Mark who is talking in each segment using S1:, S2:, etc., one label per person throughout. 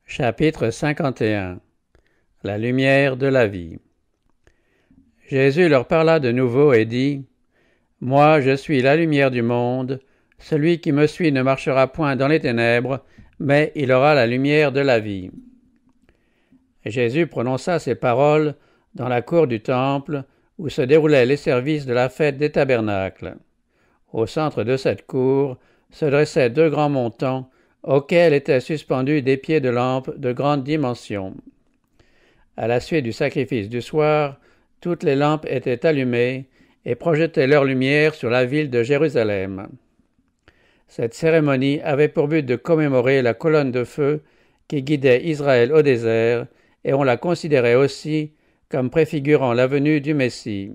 S1: Chapitre 51. La lumière de la vie. Jésus leur parla de nouveau et dit : Moi, je suis la lumière du monde. Celui qui me suit ne marchera point dans les ténèbres, mais il aura la lumière de la vie. Jésus prononça ces paroles dans la cour du temple, où se déroulaient les services de la fête des tabernacles. Au centre de cette cour se dressaient deux grands montants, auxquels étaient suspendus des pieds de lampe de grande dimension. À la suite du sacrifice du soir, toutes les lampes étaient allumées et projetaient leur lumière sur la ville de Jérusalem. Cette cérémonie avait pour but de commémorer la colonne de feu qui guidait Israël au désert, et on la considérait aussi comme préfigurant la venue du Messie.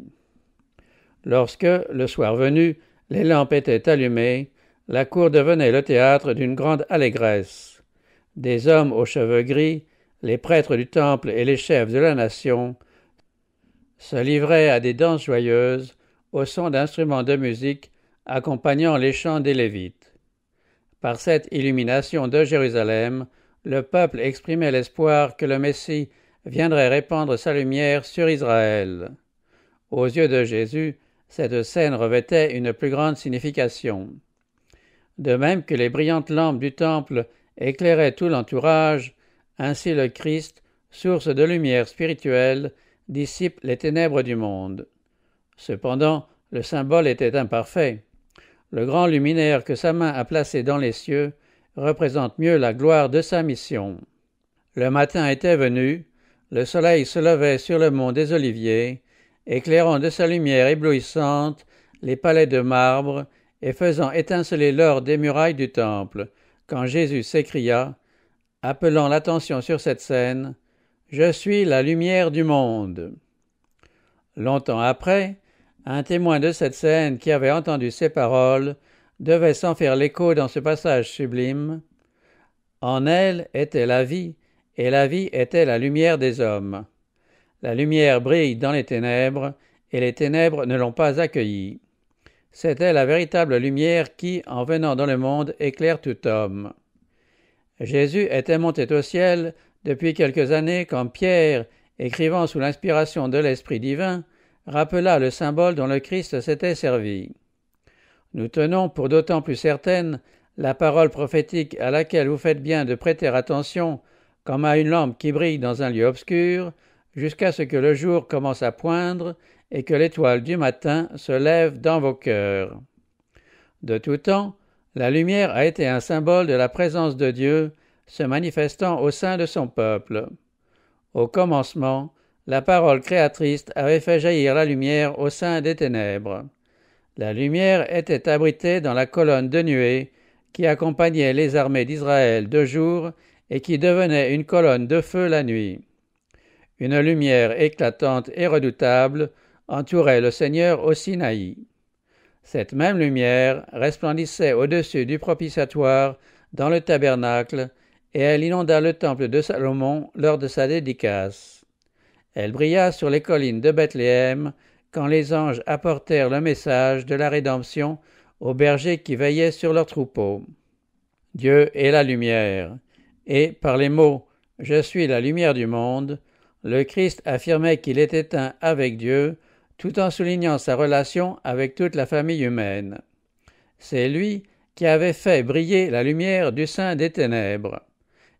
S1: Lorsque, le soir venu, les lampes étaient allumées, la cour devenait le théâtre d'une grande allégresse. Des hommes aux cheveux gris, les prêtres du temple et les chefs de la nation, se livraient à des danses joyeuses au son d'instruments de musique accompagnant les chants des Lévites. Par cette illumination de Jérusalem, le peuple exprimait l'espoir que le Messie viendrait répandre sa lumière sur Israël. Aux yeux de Jésus, cette scène revêtait une plus grande signification. De même que les brillantes lampes du temple éclairaient tout l'entourage, ainsi le Christ, source de lumière spirituelle, dissipe les ténèbres du monde. Cependant, le symbole était imparfait. Le grand luminaire que sa main a placé dans les cieux représente mieux la gloire de sa mission. Le matin était venu, le soleil se levait sur le mont des Oliviers, éclairant de sa lumière éblouissante les palais de marbre et faisant étinceler l'or des murailles du temple, quand Jésus s'écria, appelant l'attention sur cette scène : « Je suis la lumière du monde ». Longtemps après, un témoin de cette scène qui avait entendu ces paroles devait s'en faire l'écho dans ce passage sublime. En elle était la vie, et la vie était la lumière des hommes. La lumière brille dans les ténèbres, et les ténèbres ne l'ont pas accueillie. C'était la véritable lumière qui, en venant dans le monde, éclaire tout homme. Jésus était monté au ciel depuis quelques années quand Pierre, écrivant sous l'inspiration de l'Esprit divin, rappela le symbole dont le Christ s'était servi. Nous tenons pour d'autant plus certaine la parole prophétique à laquelle vous faites bien de prêter attention comme à une lampe qui brille dans un lieu obscur, jusqu'à ce que le jour commence à poindre et que l'étoile du matin se lève dans vos cœurs. De tout temps, la lumière a été un symbole de la présence de Dieu se manifestant au sein de son peuple. Au commencement, la parole créatrice avait fait jaillir la lumière au sein des ténèbres. La lumière était abritée dans la colonne de nuée qui accompagnait les armées d'Israël de jour et qui devenait une colonne de feu la nuit. Une lumière éclatante et redoutable entourait le Seigneur au Sinaï. Cette même lumière resplendissait au-dessus du propitiatoire dans le tabernacle, et elle inonda le temple de Salomon lors de sa dédicace. Elle brilla sur les collines de Bethléem quand les anges apportèrent le message de la rédemption aux bergers qui veillaient sur leurs troupeaux. Dieu est la lumière, et par les mots « Je suis la lumière du monde », le Christ affirmait qu'il était un avec Dieu, tout en soulignant sa relation avec toute la famille humaine. C'est lui qui avait fait briller la lumière du sein des ténèbres.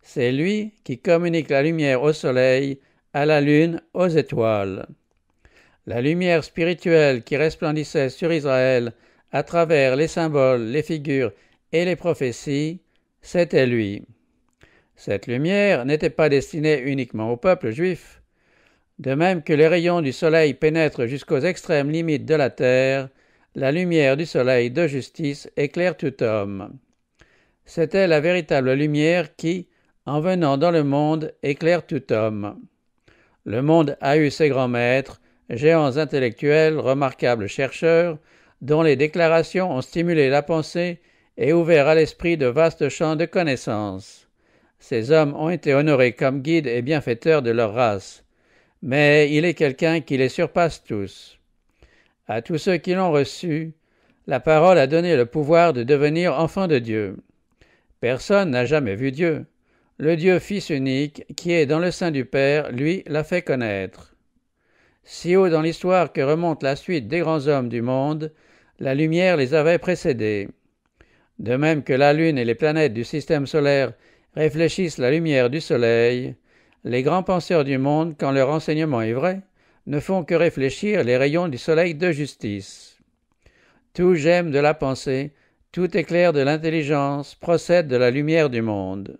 S1: C'est lui qui communique la lumière au soleil, à la lune, aux étoiles. La lumière spirituelle qui resplendissait sur Israël à travers les symboles, les figures et les prophéties, c'était lui. Cette lumière n'était pas destinée uniquement au peuple juif. De même que les rayons du soleil pénètrent jusqu'aux extrêmes limites de la terre, la lumière du soleil de justice éclaire tout homme. C'était la véritable lumière qui, en venant dans le monde, éclaire tout homme. Le monde a eu ses grands maîtres, géants intellectuels, remarquables chercheurs, dont les déclarations ont stimulé la pensée et ouvert à l'esprit de vastes champs de connaissances. Ces hommes ont été honorés comme guides et bienfaiteurs de leur race. Mais il est quelqu'un qui les surpasse tous. À tous ceux qui l'ont reçu, la parole a donné le pouvoir de devenir enfants de Dieu. Personne n'a jamais vu Dieu. le Dieu Fils unique, qui est dans le sein du Père, lui, l'a fait connaître. Si haut dans l'histoire que remonte la suite des grands hommes du monde, la lumière les avait précédés. De même que la Lune et les planètes du système solaire réfléchissent la lumière du Soleil, les grands penseurs du monde, quand leur enseignement est vrai, ne font que réfléchir les rayons du Soleil de justice. Tout gemme de la pensée, tout éclair de l'intelligence procède de la lumière du monde.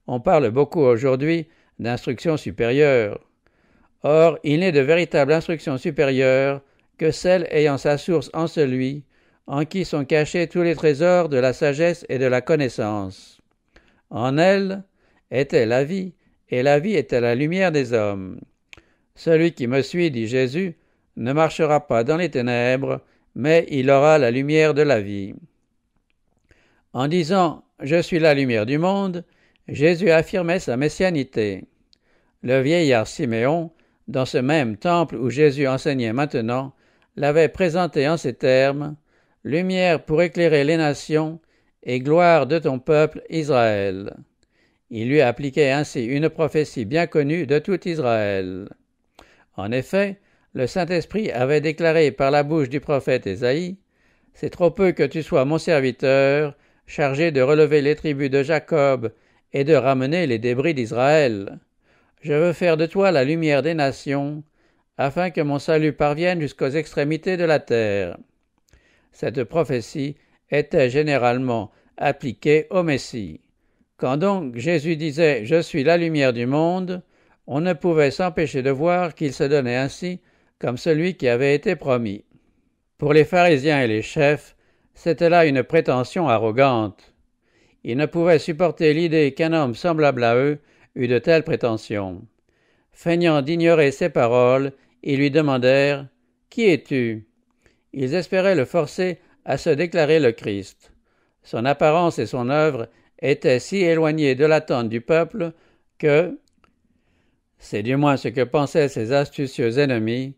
S1: On parle beaucoup aujourd'hui d'instruction supérieure. Or, il n'est de véritable instruction supérieure que celle ayant sa source en celui, en qui sont cachés tous les trésors de la sagesse et de la connaissance. En elle était la vie, et la vie était la lumière des hommes. Celui qui me suit, dit Jésus, ne marchera pas dans les ténèbres, mais il aura la lumière de la vie. En disant « Je suis la lumière du monde », Jésus affirmait sa messianité. Le vieillard Siméon, dans ce même temple où Jésus enseignait maintenant, l'avait présenté en ces termes « Lumière pour éclairer les nations et gloire de ton peuple Israël ». Il lui appliquait ainsi une prophétie bien connue de tout Israël. En effet, le Saint-Esprit avait déclaré par la bouche du prophète Ésaïe « C'est trop peu que tu sois mon serviteur, chargé de relever les tribus de Jacob et de ramener les débris d'Israël. Je veux faire de toi la lumière des nations, afin que mon salut parvienne jusqu'aux extrémités de la terre. » Cette prophétie était généralement appliquée au Messie. Quand donc Jésus disait « Je suis la lumière du monde », on ne pouvait s'empêcher de voir qu'il se donnait ainsi comme celui qui avait été promis. Pour les pharisiens et les chefs, c'était là une prétention arrogante. Ils ne pouvaient supporter l'idée qu'un homme semblable à eux eût de telles prétentions. Feignant d'ignorer ses paroles, ils lui demandèrent « Qui es-tu » Ils espéraient le forcer à se déclarer le Christ. Son apparence et son œuvre étaient si éloignées de l'attente du peuple que, c'est du moins ce que pensaient ses astucieux ennemis,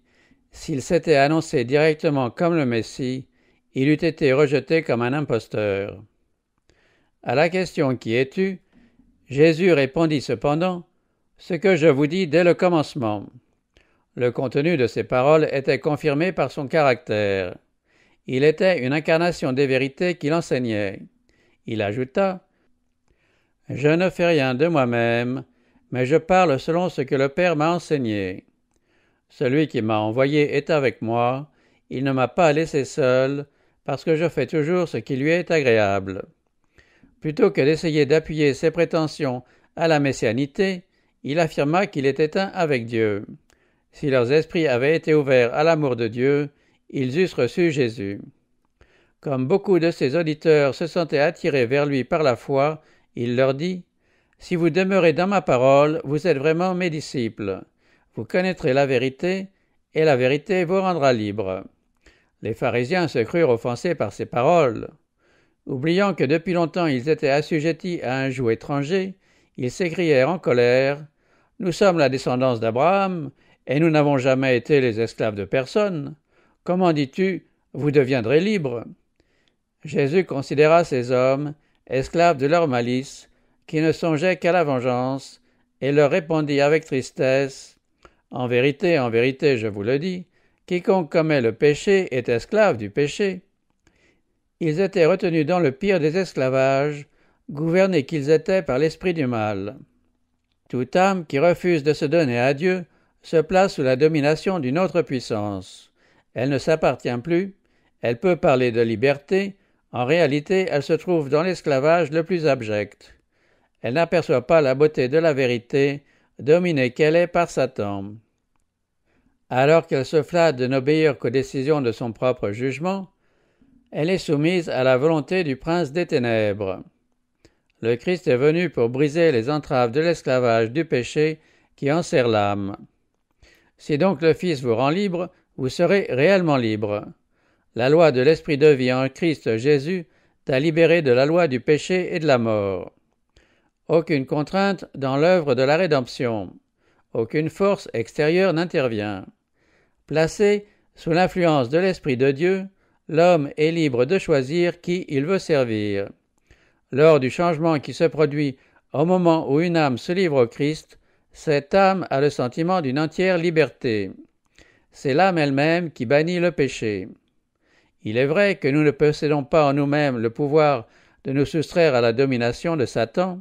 S1: s'il s'était annoncé directement comme le Messie, il eût été rejeté comme un imposteur. À la question « Qui es-tu » Jésus répondit cependant « Ce que je vous dis dès le commencement ». Le contenu de ses paroles était confirmé par son caractère. Il était une incarnation des vérités qu'il enseignait. Il ajouta « Je ne fais rien de moi-même, mais je parle selon ce que le Père m'a enseigné. Celui qui m'a envoyé est avec moi, il ne m'a pas laissé seul, parce que je fais toujours ce qui lui est agréable. » Plutôt que d'essayer d'appuyer ses prétentions à la messianité, il affirma qu'il était un avec Dieu. Si leurs esprits avaient été ouverts à l'amour de Dieu, ils eussent reçu Jésus. Comme beaucoup de ses auditeurs se sentaient attirés vers lui par la foi, il leur dit « Si vous demeurez dans ma parole, vous êtes vraiment mes disciples. Vous connaîtrez la vérité, et la vérité vous rendra libres. » Les pharisiens se crurent offensés par ces paroles. Oubliant que depuis longtemps ils étaient assujettis à un joug étranger, ils s'écrièrent en colère « Nous sommes la descendance d'Abraham, et nous n'avons jamais été les esclaves de personne. Comment dis-tu, vous deviendrez libres ?» Jésus considéra ces hommes, esclaves de leur malice, qui ne songeaient qu'à la vengeance, et leur répondit avec tristesse « en vérité, je vous le dis, quiconque commet le péché est esclave du péché. » Ils étaient retenus dans le pire des esclavages, gouvernés qu'ils étaient par l'esprit du mal. Toute âme qui refuse de se donner à Dieu se place sous la domination d'une autre puissance. Elle ne s'appartient plus, elle peut parler de liberté, en réalité elle se trouve dans l'esclavage le plus abject. Elle n'aperçoit pas la beauté de la vérité, dominée qu'elle est par Satan. Alors qu'elle se flatte de n'obéir qu'aux décisions de son propre jugement, elle est soumise à la volonté du prince des ténèbres. Le Christ est venu pour briser les entraves de l'esclavage du péché qui enserre l'âme. Si donc le Fils vous rend libre, vous serez réellement libre. La loi de l'Esprit de vie en Christ Jésus t'a libéré de la loi du péché et de la mort. Aucune contrainte dans l'œuvre de la rédemption. Aucune force extérieure n'intervient. Placé sous l'influence de l'Esprit de Dieu, l'homme est libre de choisir qui il veut servir. Lors du changement qui se produit Au moment où une âme se livre au Christ, cette âme a le sentiment d'une entière liberté. C'est l'âme elle-même qui bannit le péché. Il est vrai que nous ne possédons pas en nous-mêmes le pouvoir de nous soustraire à la domination de Satan,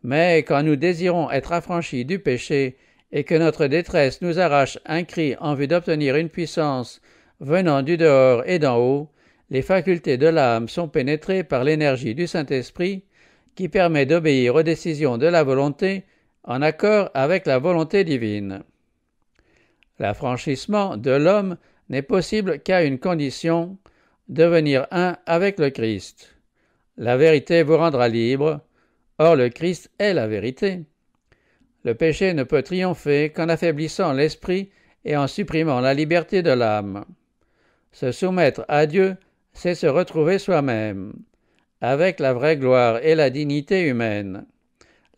S1: mais quand nous désirons être affranchis du péché et que notre détresse nous arrache un cri en vue d'obtenir une puissance venant du dehors et d'en haut, les facultés de l'âme sont pénétrées par l'énergie du Saint-Esprit qui permet d'obéir aux décisions de la volonté en accord avec la volonté divine. L'affranchissement de l'homme n'est possible qu'à une condition, devenir un avec le Christ. La vérité vous rendra libre, or le Christ est la vérité. Le péché ne peut triompher qu'en affaiblissant l'esprit et en supprimant la liberté de l'âme. Se soumettre à Dieu, c'est se retrouver soi-même, avec la vraie gloire et la dignité humaine.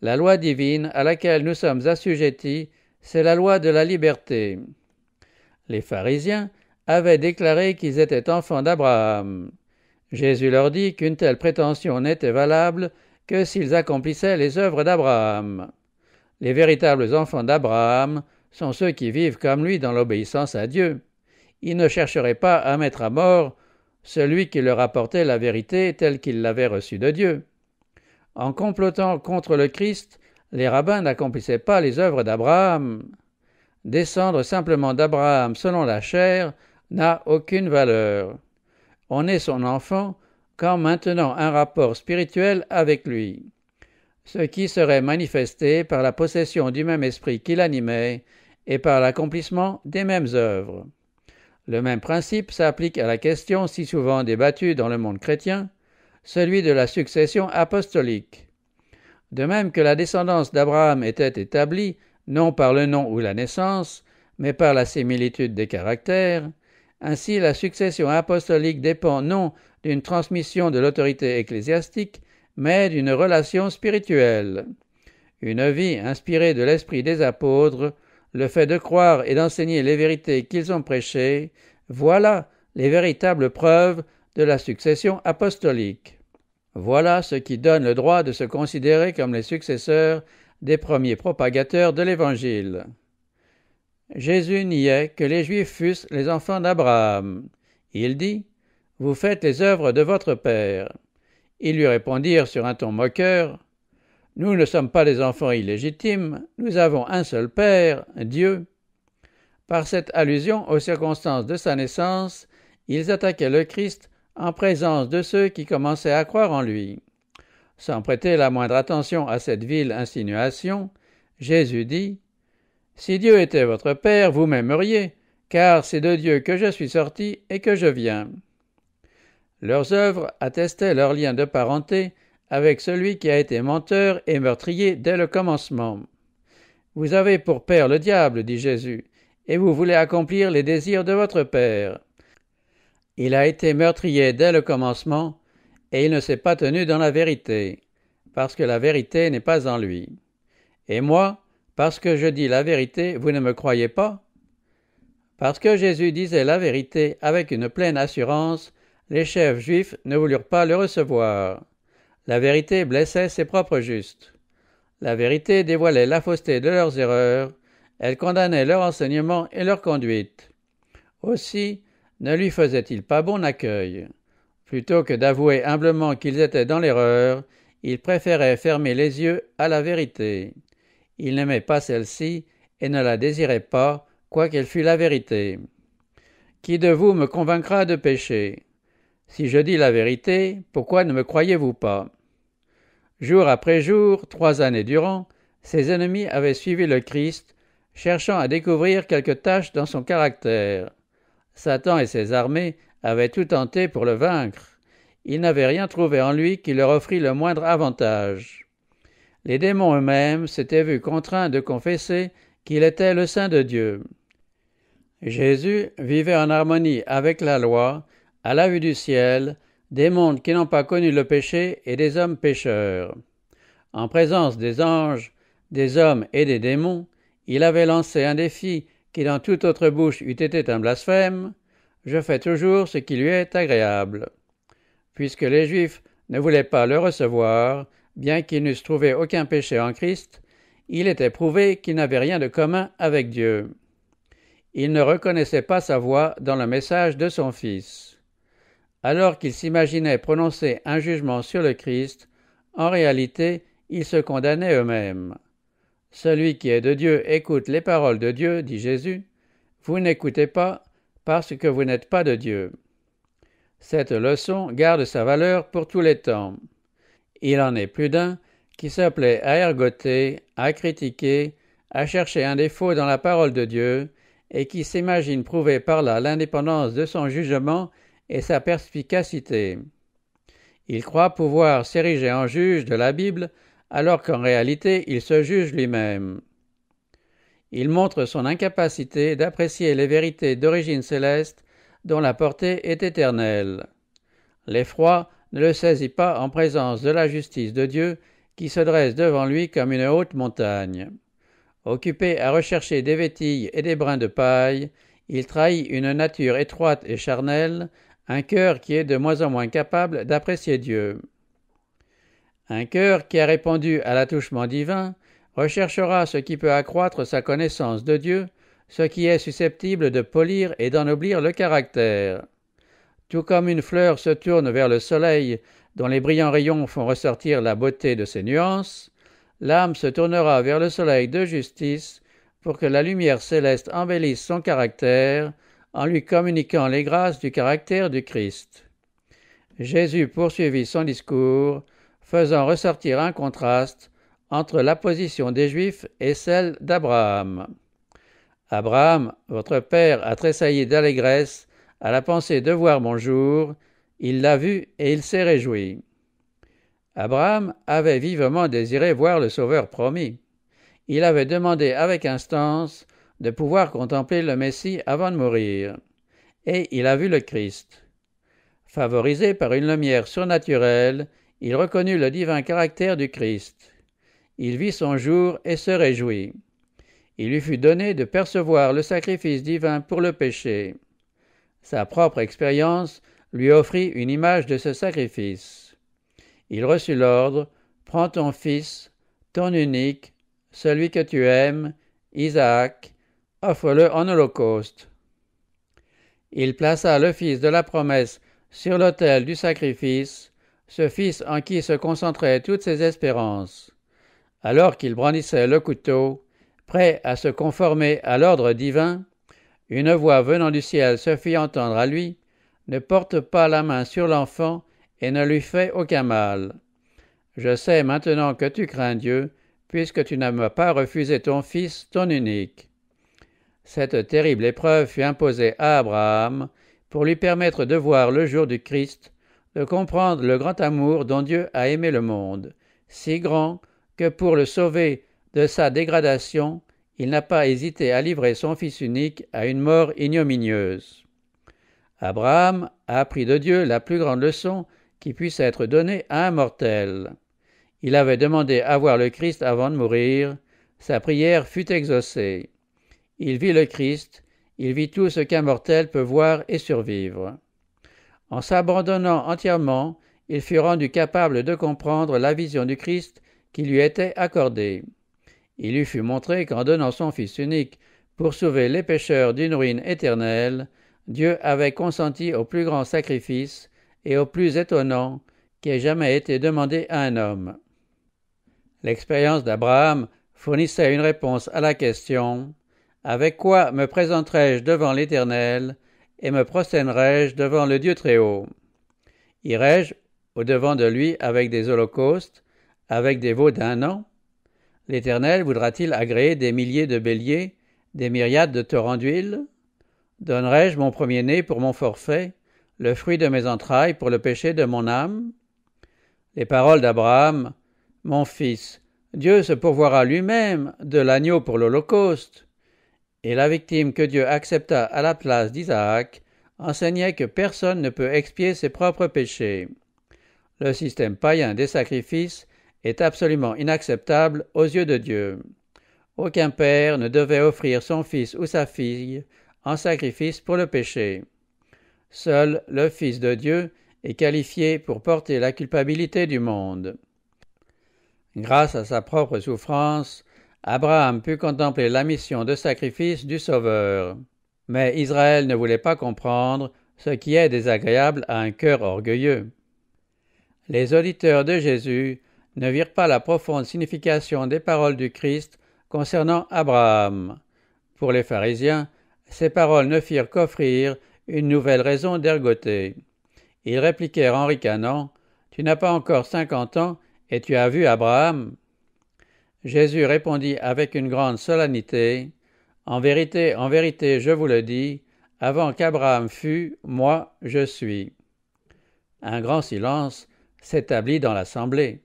S1: La loi divine à laquelle nous sommes assujettis, c'est la loi de la liberté. Les pharisiens avaient déclaré qu'ils étaient enfants d'Abraham. Jésus leur dit qu'une telle prétention n'était valable que s'ils accomplissaient les œuvres d'Abraham. Les véritables enfants d'Abraham sont ceux qui vivent comme lui dans l'obéissance à Dieu. Ils ne chercheraient pas à mettre à mort celui qui leur apportait la vérité telle qu'ils l'avaient reçue de Dieu. En complotant contre le Christ, les rabbins n'accomplissaient pas les œuvres d'Abraham. Descendre simplement d'Abraham selon la chair n'a aucune valeur. On est son enfant qu'en maintenant un rapport spirituel avec lui, ce qui serait manifesté par la possession du même esprit qui l'animait et par l'accomplissement des mêmes œuvres. Le même principe s'applique à la question si souvent débattue dans le monde chrétien, celui de la succession apostolique. De même que la descendance d'Abraham était établie, non par le nom ou la naissance, mais par la similitude des caractères, ainsi la succession apostolique dépend non d'une transmission de l'autorité ecclésiastique, mais d'une relation spirituelle. Une vie inspirée de l'esprit des apôtres, le fait de croire et d'enseigner les vérités qu'ils ont prêchées, voilà les véritables preuves de la succession apostolique. Voilà ce qui donne le droit de se considérer comme les successeurs des premiers propagateurs de l'Évangile. Jésus niait que les Juifs fussent les enfants d'Abraham. Il dit « Vous faites les œuvres de votre père ». Ils lui répondirent sur un ton moqueur « Nous ne sommes pas des enfants illégitimes, nous avons un seul père, Dieu ». Par cette allusion aux circonstances de sa naissance, ils attaquaient le Christ en présence de ceux qui commençaient à croire en lui. Sans prêter la moindre attention à cette vile insinuation, Jésus dit « Si Dieu était votre Père, vous m'aimeriez, car c'est de Dieu que je suis sorti et que je viens. » Leurs œuvres attestaient leur lien de parenté avec celui qui a été menteur et meurtrier dès le commencement. « Vous avez pour père le diable, dit Jésus, et vous voulez accomplir les désirs de votre père. » Il a été meurtrier dès le commencement, et il ne s'est pas tenu dans la vérité, parce que la vérité n'est pas en lui. Et moi, parce que je dis la vérité, vous ne me croyez pas? Parce que Jésus disait la vérité avec une pleine assurance, les chefs juifs ne voulurent pas le recevoir. La vérité blessait ses propres justes. La vérité dévoilait la fausseté de leurs erreurs, elle condamnait leur enseignement et leur conduite. Aussi, ne lui faisait-il pas bon accueil. Plutôt que d'avouer humblement qu'ils étaient dans l'erreur, ils préféraient fermer les yeux à la vérité. Ils n'aimaient pas celle-ci et ne la désiraient pas, quoiqu'elle fût la vérité. Qui de vous me convaincra de péché? Si je dis la vérité, pourquoi ne me croyez-vous pas? Jour après jour, 3 années durant, ses ennemis avaient suivi le Christ, cherchant à découvrir quelques taches dans son caractère. Satan et ses armées avaient tout tenté pour le vaincre. Ils n'avaient rien trouvé en lui qui leur offrît le moindre avantage. Les démons eux-mêmes s'étaient vus contraints de confesser qu'il était le Saint de Dieu. Jésus vivait en harmonie avec la loi, à la vue du ciel, des mondes qui n'ont pas connu le péché et des hommes pécheurs. En présence des anges, des hommes et des démons, il avait lancé un défi qui dans toute autre bouche eût été un blasphème, « Je fais toujours ce qui lui est agréable ». Puisque les Juifs ne voulaient pas le recevoir, bien qu'ils n'eussent trouvé aucun péché en Christ, il était prouvé qu'ils n'avaient rien de commun avec Dieu. Ils ne reconnaissaient pas sa voix dans le message de son Fils. Alors qu'ils s'imaginaient prononcer un jugement sur le Christ, en réalité, ils se condamnaient eux-mêmes. Celui qui est de Dieu écoute les paroles de Dieu, dit Jésus. Vous n'écoutez pas parce que vous n'êtes pas de Dieu. Cette leçon garde sa valeur pour tous les temps. Il en est plus d'un qui se plaît à ergoter, à critiquer, à chercher un défaut dans la parole de Dieu, et qui s'imagine prouver par là l'indépendance de son jugement et sa perspicacité. Il croit pouvoir s'ériger en juge de la Bible, alors qu'en réalité il se juge lui-même. Il montre son incapacité d'apprécier les vérités d'origine céleste dont la portée est éternelle. L'effroi ne le saisit pas en présence de la justice de Dieu qui se dresse devant lui comme une haute montagne. Occupé à rechercher des vétilles et des brins de paille, il trahit une nature étroite et charnelle, un cœur qui est de moins en moins capable d'apprécier Dieu. Un cœur qui a répondu à l'attouchement divin recherchera ce qui peut accroître sa connaissance de Dieu, ce qui est susceptible de polir et d'ennoblir le caractère. Tout comme une fleur se tourne vers le soleil, dont les brillants rayons font ressortir la beauté de ses nuances, l'âme se tournera vers le soleil de justice pour que la lumière céleste embellisse son caractère en lui communiquant les grâces du caractère du Christ. Jésus poursuivit son discours, faisant ressortir un contraste entre la position des Juifs et celle d'Abraham. Abraham, votre père, a tressailli d'allégresse à la pensée de voir mon jour, il l'a vu et il s'est réjoui. Abraham avait vivement désiré voir le Sauveur promis. Il avait demandé avec instance de pouvoir contempler le Messie avant de mourir. Et il a vu le Christ. Favorisé par une lumière surnaturelle, il reconnut le divin caractère du Christ. Il vit son jour et se réjouit. Il lui fut donné de percevoir le sacrifice divin pour le péché. Sa propre expérience lui offrit une image de ce sacrifice. Il reçut l'ordre « Prends ton fils, ton unique, celui que tu aimes, Isaac, offre-le en holocauste. » Il plaça le fils de la promesse sur l'autel du sacrifice, ce fils en qui se concentraient toutes ses espérances. Alors qu'il brandissait le couteau, prêt à se conformer à l'ordre divin, une voix venant du ciel se fit entendre à lui « Ne porte pas la main sur l'enfant et ne lui fais aucun mal. Je sais maintenant que tu crains Dieu, puisque tu n'as pas refusé ton fils, ton unique. » Cette terrible épreuve fut imposée à Abraham pour lui permettre de voir le jour du Christ, de comprendre le grand amour dont Dieu a aimé le monde, si grand que pour le sauver de sa dégradation, il n'a pas hésité à livrer son fils unique à une mort ignominieuse. Abraham a appris de Dieu la plus grande leçon qui puisse être donnée à un mortel. Il avait demandé à voir le Christ avant de mourir, sa prière fut exaucée. Il vit le Christ, il vit tout ce qu'un mortel peut voir et survivre. En s'abandonnant entièrement, il fut rendu capable de comprendre la vision du Christ qui lui était accordée. Il lui fut montré qu'en donnant son Fils unique pour sauver les pécheurs d'une ruine éternelle, Dieu avait consenti au plus grand sacrifice et au plus étonnant qui ait jamais été demandé à un homme. L'expérience d'Abraham fournissait une réponse à la question « Avec quoi me présenterai-je devant l'Éternel et me prosternerai-je devant le Dieu Très-Haut? Irai-je au-devant de lui avec des holocaustes, avec des veaux d'un an? L'Éternel voudra-t-il agréer des milliers de béliers, des myriades de torrents d'huile? Donnerai-je mon premier-né pour mon forfait, le fruit de mes entrailles pour le péché de mon âme? » Les paroles d'Abraham « Mon fils, Dieu se pourvoira lui-même de l'agneau pour l'holocauste. » Et la victime que Dieu accepta à la place d'Isaac enseignaient que personne ne peut expier ses propres péchés. Le système païen des sacrifices est absolument inacceptable aux yeux de Dieu. Aucun père ne devait offrir son fils ou sa fille en sacrifice pour le péché. Seul le Fils de Dieu est qualifié pour porter la culpabilité du monde. Grâce à sa propre souffrance, Abraham put contempler la mission de sacrifice du Sauveur. Mais Israël ne voulait pas comprendre ce qui est désagréable à un cœur orgueilleux. Les auditeurs de Jésus ne virent pas la profonde signification des paroles du Christ concernant Abraham. Pour les pharisiens, ces paroles ne firent qu'offrir une nouvelle raison d'ergoter. Ils répliquèrent en ricanant « Tu n'as pas encore 50 ans et tu as vu Abraham ?» Jésus répondit avec une grande solennité « en vérité, je vous le dis, avant qu'Abraham fût, moi je suis. » Un grand silence s'établit dans l'assemblée.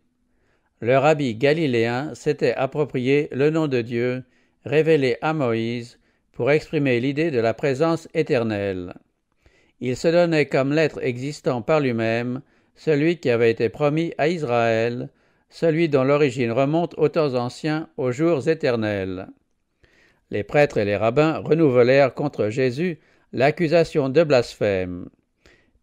S1: Le rabbi galiléen s'était approprié le nom de Dieu révélé à Moïse pour exprimer l'idée de la présence éternelle. Il se donnait comme l'être existant par lui-même, celui qui avait été promis à Israël, celui dont l'origine remonte aux temps anciens, aux jours éternels. Les prêtres et les rabbins renouvelèrent contre Jésus l'accusation de blasphème.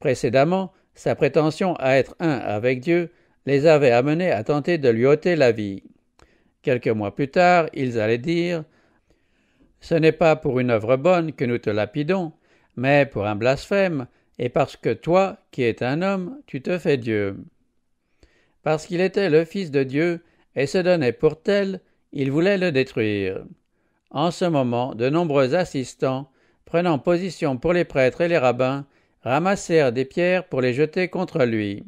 S1: Précédemment, sa prétention à être un avec Dieu les avait amenés à tenter de lui ôter la vie. Quelques mois plus tard, ils allaient dire « Ce n'est pas pour une œuvre bonne que nous te lapidons, mais pour un blasphème, et parce que toi, qui es un homme, tu te fais Dieu. » Parce qu'il était le Fils de Dieu et se donnait pour tel, il voulait le détruire. En ce moment, de nombreux assistants, prenant position pour les prêtres et les rabbins, ramassèrent des pierres pour les jeter contre lui.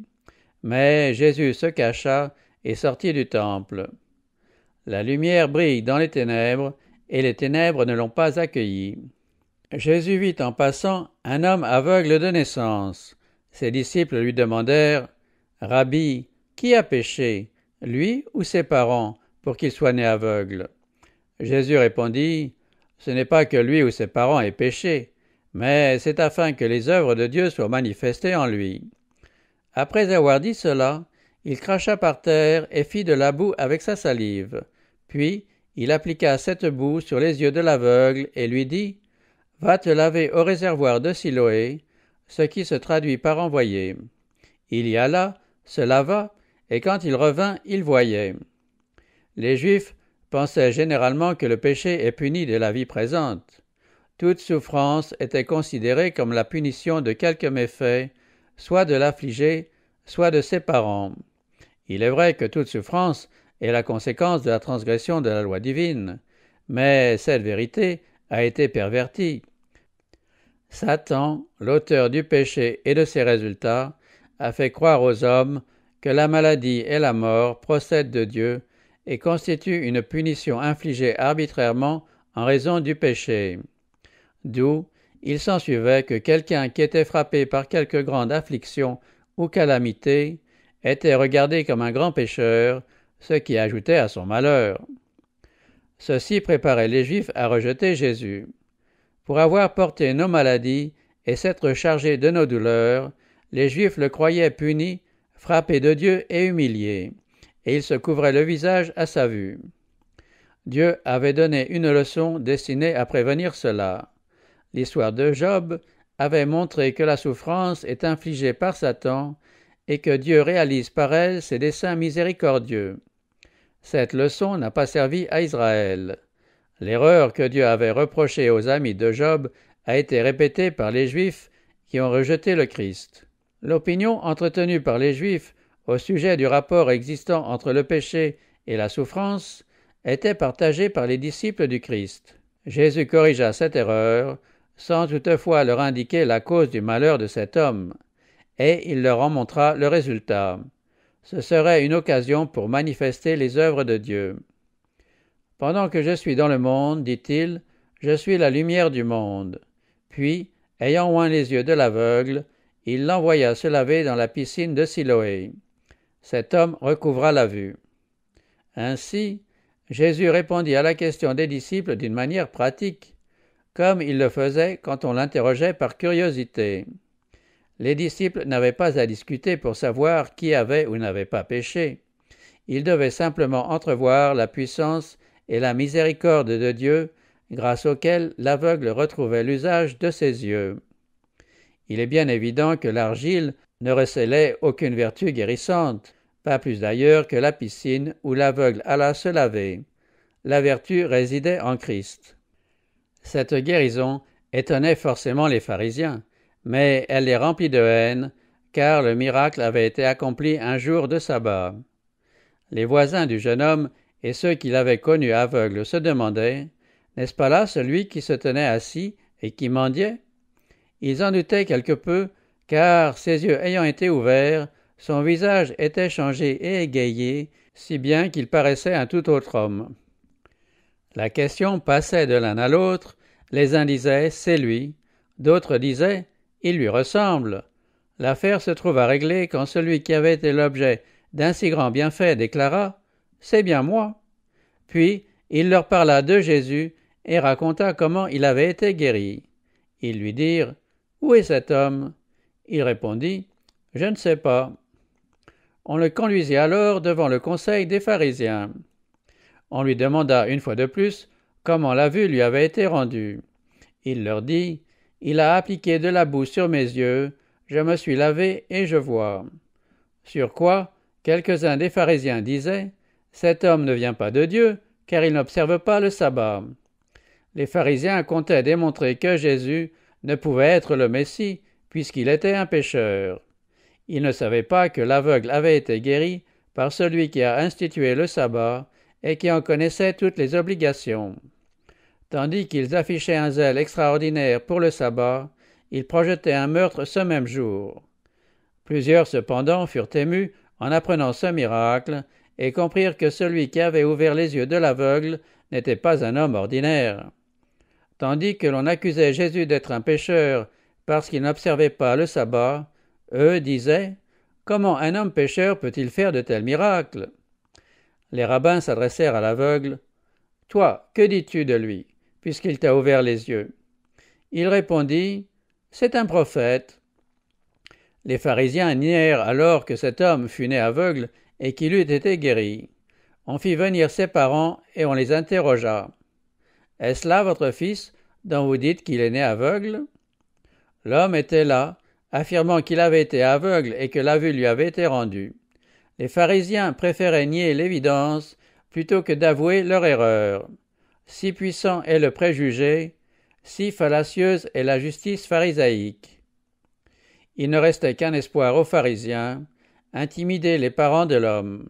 S1: Mais Jésus se cacha et sortit du temple. La lumière brille dans les ténèbres, et les ténèbres ne l'ont pas accueilli. Jésus vit en passant un homme aveugle de naissance. Ses disciples lui demandèrent « Rabbi, qui a péché, lui ou ses parents, pour qu'il soit né aveugle ?» Jésus répondit « Ce n'est pas que lui ou ses parents aient péché, mais c'est afin que les œuvres de Dieu soient manifestées en lui. » Après avoir dit cela, il cracha par terre et fit de la boue avec sa salive. Puis, il appliqua cette boue sur les yeux de l'aveugle et lui dit « Va te laver au réservoir de Siloé », ce qui se traduit par envoyer. Il y alla, se lava, et quand il revint, il voyait. Les Juifs pensaient généralement que le péché est puni de la vie présente. Toute souffrance était considérée comme la punition de quelque méfait, soit de l'affligé, soit de ses parents. Il est vrai que toute souffrance est la conséquence de la transgression de la loi divine, mais cette vérité a été pervertie. Satan, l'auteur du péché et de ses résultats, a fait croire aux hommes que la maladie et la mort procèdent de Dieu et constituent une punition infligée arbitrairement en raison du péché. D'où il s'ensuivait que quelqu'un qui était frappé par quelque grande affliction ou calamité était regardé comme un grand pécheur, ce qui ajoutait à son malheur. Ceci préparait les Juifs à rejeter Jésus. Pour avoir porté nos maladies et s'être chargé de nos douleurs, les Juifs le croyaient puni, frappé de Dieu et humilié, et il se couvrait le visage à sa vue. Dieu avait donné une leçon destinée à prévenir cela. L'histoire de Job avait montré que la souffrance est infligée par Satan et que Dieu réalise par elle ses desseins miséricordieux. Cette leçon n'a pas servi à Israël. L'erreur que Dieu avait reprochée aux amis de Job a été répétée par les Juifs qui ont rejeté le Christ. L'opinion entretenue par les Juifs au sujet du rapport existant entre le péché et la souffrance était partagée par les disciples du Christ. Jésus corrigea cette erreur sans toutefois leur indiquer la cause du malheur de cet homme, et il leur en montra le résultat. Ce serait une occasion pour manifester les œuvres de Dieu. « Pendant que je suis dans le monde, dit-il, je suis la lumière du monde. » Puis, ayant oint les yeux de l'aveugle, il l'envoya se laver dans la piscine de Siloé. Cet homme recouvra la vue. Ainsi, Jésus répondit à la question des disciples d'une manière pratique, comme il le faisait quand on l'interrogeait par curiosité. Les disciples n'avaient pas à discuter pour savoir qui avait ou n'avait pas péché. Ils devaient simplement entrevoir la puissance et la miséricorde de Dieu, grâce auquel l'aveugle retrouvait l'usage de ses yeux. Il est bien évident que l'argile ne recélait aucune vertu guérissante, pas plus d'ailleurs que la piscine où l'aveugle alla se laver. La vertu résidait en Christ. Cette guérison étonnait forcément les pharisiens, mais elle les remplit de haine, car le miracle avait été accompli un jour de sabbat. Les voisins du jeune homme et ceux qui l'avaient connu aveugle se demandaient « N'est-ce pas là celui qui se tenait assis et qui mendiait ?» Ils en doutaient quelque peu, car ses yeux ayant été ouverts, son visage était changé et égayé, si bien qu'il paraissait un tout autre homme. La question passait de l'un à l'autre, les uns disaient « c'est lui », d'autres disaient « il lui ressemble ». L'affaire se trouva réglée quand celui qui avait été l'objet d'un si grand bienfait déclara « c'est bien moi ». Puis il leur parla de Jésus et raconta comment il avait été guéri. Ils lui dirent « Où est cet homme ?» Il répondit « Je ne sais pas ». On le conduisit alors devant le conseil des pharisiens. On lui demanda une fois de plus comment la vue lui avait été rendue. Il leur dit « Il a appliqué de la boue sur mes yeux, je me suis lavé et je vois. » Sur quoi quelques-uns des pharisiens disaient « Cet homme ne vient pas de Dieu, car il n'observe pas le sabbat. » Les pharisiens comptaient démontrer que Jésus ne pouvait être le Messie, puisqu'il était un pécheur. Ils ne savaient pas que l'aveugle avait été guéri par celui qui a institué le sabbat et qui en connaissait toutes les obligations. Tandis qu'ils affichaient un zèle extraordinaire pour le sabbat, ils projetaient un meurtre ce même jour. Plusieurs cependant furent émus en apprenant ce miracle et comprirent que celui qui avait ouvert les yeux de l'aveugle n'était pas un homme ordinaire. Tandis que l'on accusait Jésus d'être un pécheur parce qu'il n'observait pas le sabbat, eux disaient « Comment un homme pécheur peut-il faire de tels miracles ?» Les rabbins s'adressèrent à l'aveugle « Toi, que dis-tu de lui, puisqu'il t'a ouvert les yeux ?» Il répondit « C'est un prophète. » Les pharisiens nièrent alors que cet homme fût né aveugle et qu'il eût été guéri. On fit venir ses parents et on les interrogea. « Est-ce là votre fils, dont vous dites qu'il est né aveugle ?» L'homme était là, affirmant qu'il avait été aveugle et que la vue lui avait été rendue. Les pharisiens préféraient nier l'évidence plutôt que d'avouer leur erreur. Si puissant est le préjugé, si fallacieuse est la justice pharisaïque. Il ne restait qu'un espoir aux pharisiens, intimider les parents de l'homme.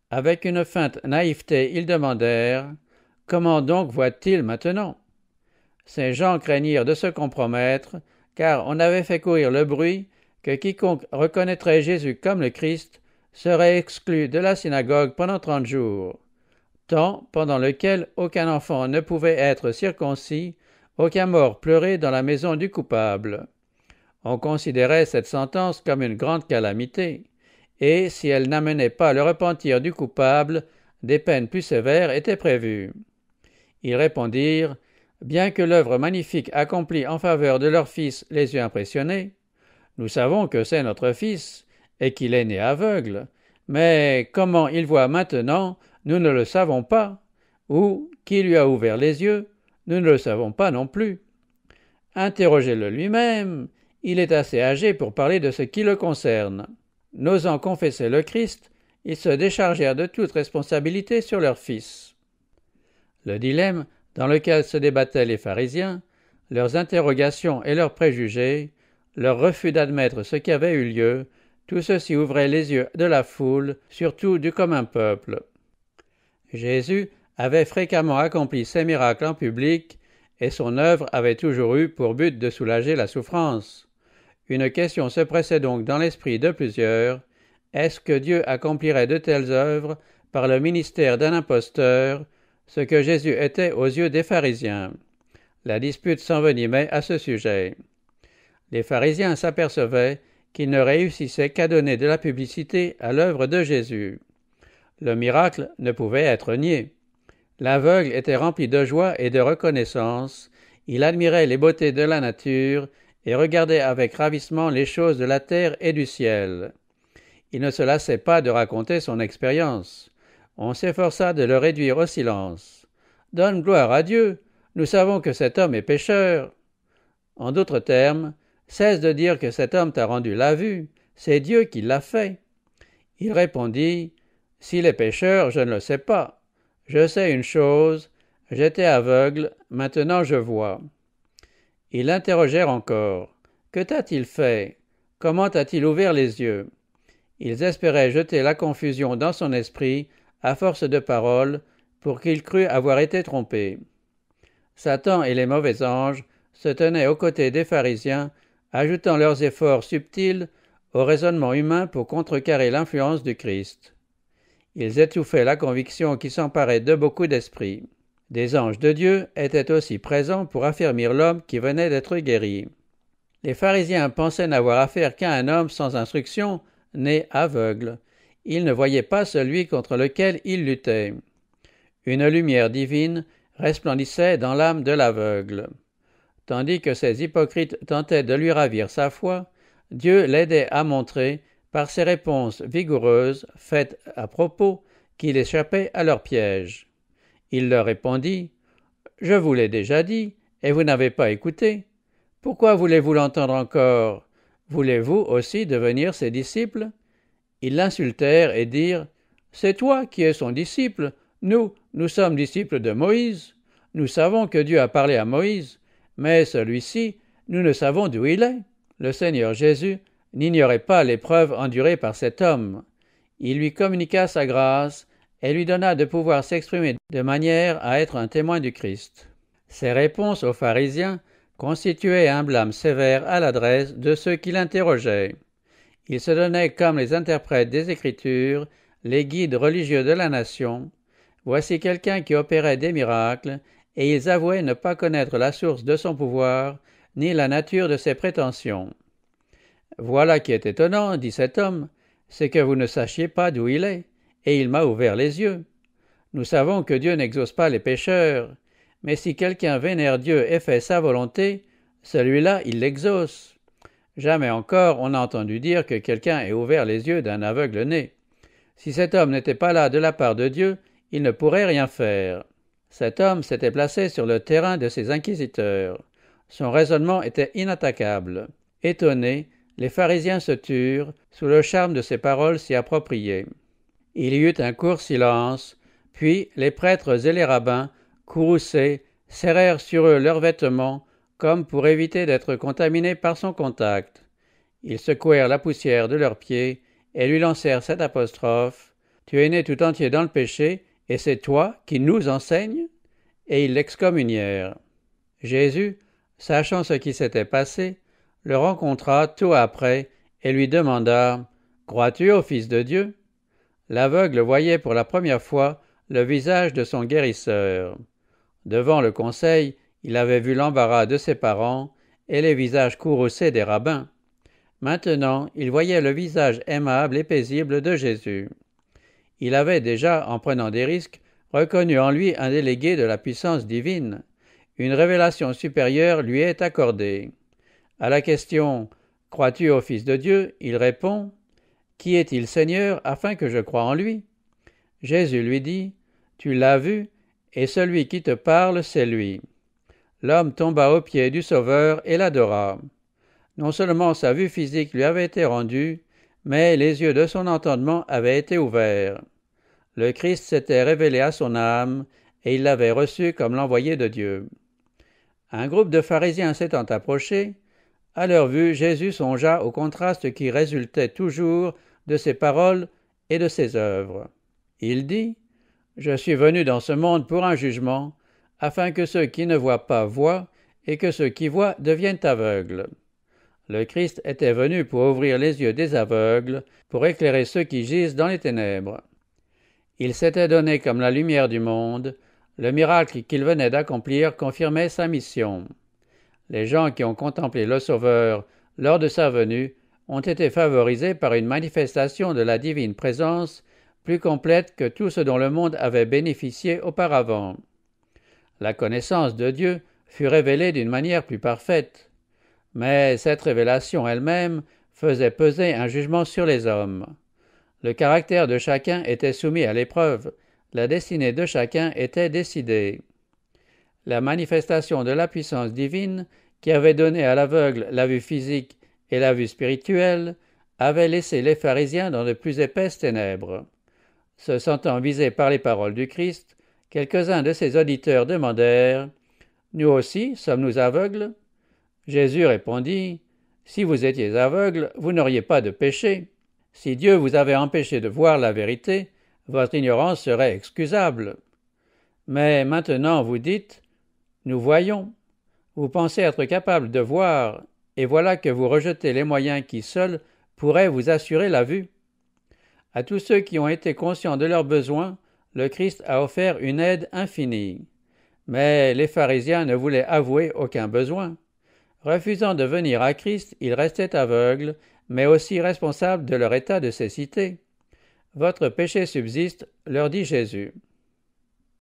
S1: Avec une feinte naïveté, ils demandèrent « Comment donc voit-il maintenant ?» Ces gens craignirent de se compromettre, car on avait fait courir le bruit que quiconque reconnaîtrait Jésus comme le Christ serait exclu de la synagogue pendant 30 jours, temps pendant lequel aucun enfant ne pouvait être circoncis, aucun mort pleurer dans la maison du coupable. On considérait cette sentence comme une grande calamité, et si elle n'amenait pas le repentir du coupable, des peines plus sévères étaient prévues. Ils répondirent « Bien que l'œuvre magnifique accomplie en faveur de leur fils les eût impressionnés, nous savons que c'est notre fils et qu'il est né aveugle, mais comment il voit maintenant, nous ne le savons pas, ou qui lui a ouvert les yeux, nous ne le savons pas non plus. Interrogez-le lui-même, il est assez âgé pour parler de ce qui le concerne. » N'osant confesser le Christ, ils se déchargèrent de toute responsabilité sur leur fils. Le dilemme dans lequel se débattaient les pharisiens, leurs interrogations et leurs préjugés, leur refus d'admettre ce qui avait eu lieu, tout ceci ouvrait les yeux de la foule, surtout du commun peuple. Jésus avait fréquemment accompli ses miracles en public, et son œuvre avait toujours eu pour but de soulager la souffrance. Une question se pressait donc dans l'esprit de plusieurs. Est-ce que Dieu accomplirait de telles œuvres par le ministère d'un imposteur, ce que Jésus était aux yeux des pharisiens? La dispute s'envenimait à ce sujet. Les pharisiens s'apercevaient qu'ils ne réussissaient qu'à donner de la publicité à l'œuvre de Jésus. Le miracle ne pouvait être nié. L'aveugle était rempli de joie et de reconnaissance. Il admirait les beautés de la nature et regardait avec ravissement les choses de la terre et du ciel. Il ne se lassait pas de raconter son expérience. On s'efforça de le réduire au silence. « Donne gloire à Dieu, nous savons que cet homme est pécheur. » En d'autres termes, cesse de dire que cet homme t'a rendu la vue, c'est Dieu qui l'a fait. Il répondit, « S'il est pécheur, je ne le sais pas. Je sais une chose, j'étais aveugle, maintenant je vois. » Ils l'interrogèrent encore. « Que t'a-t-il fait? Comment t'a-t-il ouvert les yeux ?» Ils espéraient jeter la confusion dans son esprit, à force de paroles, pour qu'il crût avoir été trompé. Satan et les mauvais anges se tenaient aux côtés des pharisiens, ajoutant leurs efforts subtils au raisonnement humain pour contrecarrer l'influence du Christ. Ils étouffaient la conviction qui s'emparait de beaucoup d'esprits. Des anges de Dieu étaient aussi présents pour affermir l'homme qui venait d'être guéri. Les pharisiens pensaient n'avoir affaire qu'à un homme sans instruction, né aveugle. Ils ne voyaient pas celui contre lequel ils luttaient. Une lumière divine resplendissait dans l'âme de l'aveugle. Tandis que ces hypocrites tentaient de lui ravir sa foi, Dieu l'aidait à montrer, par ses réponses vigoureuses, faites à propos, qu'il échappait à leur piège. Il leur répondit, « Je vous l'ai déjà dit, et vous n'avez pas écouté. Pourquoi voulez-vous l'entendre encore? Voulez-vous aussi devenir ses disciples ?» Ils l'insultèrent et dirent, « C'est toi qui es son disciple. Nous sommes disciples de Moïse. Nous savons que Dieu a parlé à Moïse, mais celui-ci, nous ne savons d'où il est. » Le Seigneur Jésus n'ignorait pas l'épreuve endurée par cet homme. Il lui communiqua sa grâce et lui donna de pouvoir s'exprimer de manière à être un témoin du Christ. Ses réponses aux pharisiens constituaient un blâme sévère à l'adresse de ceux qui l'interrogeaient. Il se donnait comme les interprètes des Écritures, les guides religieux de la nation. Voici quelqu'un qui opérait des miracles, et ils avouaient ne pas connaître la source de son pouvoir, ni la nature de ses prétentions. « Voilà qui est étonnant, dit cet homme, c'est que vous ne sachiez pas d'où il est, et il m'a ouvert les yeux. Nous savons que Dieu n'exauce pas les pécheurs, mais si quelqu'un vénère Dieu et fait sa volonté, celui-là il l'exauce. Jamais encore on n'a entendu dire que quelqu'un ait ouvert les yeux d'un aveugle né. Si cet homme n'était pas là de la part de Dieu, il ne pourrait rien faire. » Cet homme s'était placé sur le terrain de ses inquisiteurs. Son raisonnement était inattaquable. Étonnés, les pharisiens se turent sous le charme de ses paroles si appropriées. Il y eut un court silence, puis les prêtres et les rabbins, courroucés, serrèrent sur eux leurs vêtements, comme pour éviter d'être contaminés par son contact. Ils secouèrent la poussière de leurs pieds et lui lancèrent cette apostrophe, « Tu es né tout entier dans le péché, et c'est toi qui nous enseignes ?» Et ils l'excommunièrent. Jésus, sachant ce qui s'était passé, le rencontra tôt après et lui demanda, « Crois-tu au Fils de Dieu ?» L'aveugle voyait pour la première fois le visage de son guérisseur. Devant le conseil, il avait vu l'embarras de ses parents et les visages courroucés des rabbins. Maintenant, il voyait le visage aimable et paisible de Jésus. Il avait déjà, en prenant des risques, reconnu en lui un délégué de la puissance divine. Une révélation supérieure lui est accordée. À la question « Crois-tu au Fils de Dieu ?» il répond « Qui est-il, Seigneur, afin que je croie en lui ?» Jésus lui dit « Tu l'as vu, et celui qui te parle, c'est lui. » L'homme tomba aux pieds du Sauveur et l'adora. Non seulement sa vue physique lui avait été rendue, mais les yeux de son entendement avaient été ouverts. Le Christ s'était révélé à son âme, et il l'avait reçu comme l'envoyé de Dieu. Un groupe de pharisiens s'étant approché, à leur vue, Jésus songea au contraste qui résultait toujours de ses paroles et de ses œuvres. Il dit, « Je suis venu dans ce monde pour un jugement, afin que ceux qui ne voient pas voient, et que ceux qui voient deviennent aveugles. » Le Christ était venu pour ouvrir les yeux des aveugles, pour éclairer ceux qui gisent dans les ténèbres. Il s'était donné comme la lumière du monde. Le miracle qu'il venait d'accomplir confirmait sa mission. Les gens qui ont contemplé le Sauveur lors de sa venue ont été favorisés par une manifestation de la divine présence plus complète que tout ce dont le monde avait bénéficié auparavant. La connaissance de Dieu fut révélée d'une manière plus parfaite. Mais cette révélation elle-même faisait peser un jugement sur les hommes. Le caractère de chacun était soumis à l'épreuve, la destinée de chacun était décidée. La manifestation de la puissance divine, qui avait donné à l'aveugle la vue physique et la vue spirituelle, avait laissé les pharisiens dans de plus épaisses ténèbres. Se sentant visés par les paroles du Christ, quelques-uns de ses auditeurs demandèrent « Nous aussi, sommes-nous aveugles ?» Jésus répondit « Si vous étiez aveugles, vous n'auriez pas de péché. Si Dieu vous avait empêché de voir la vérité, votre ignorance serait excusable. Mais maintenant vous dites « Nous voyons ». Vous pensez être capable de voir, et voilà que vous rejetez les moyens qui seuls pourraient vous assurer la vue. À tous ceux qui ont été conscients de leurs besoins, le Christ a offert une aide infinie. Mais les pharisiens ne voulaient avouer aucun besoin. Refusant de venir à Christ, ils restaient aveugles, mais aussi responsables de leur état de cécité. Votre péché subsiste, leur dit Jésus.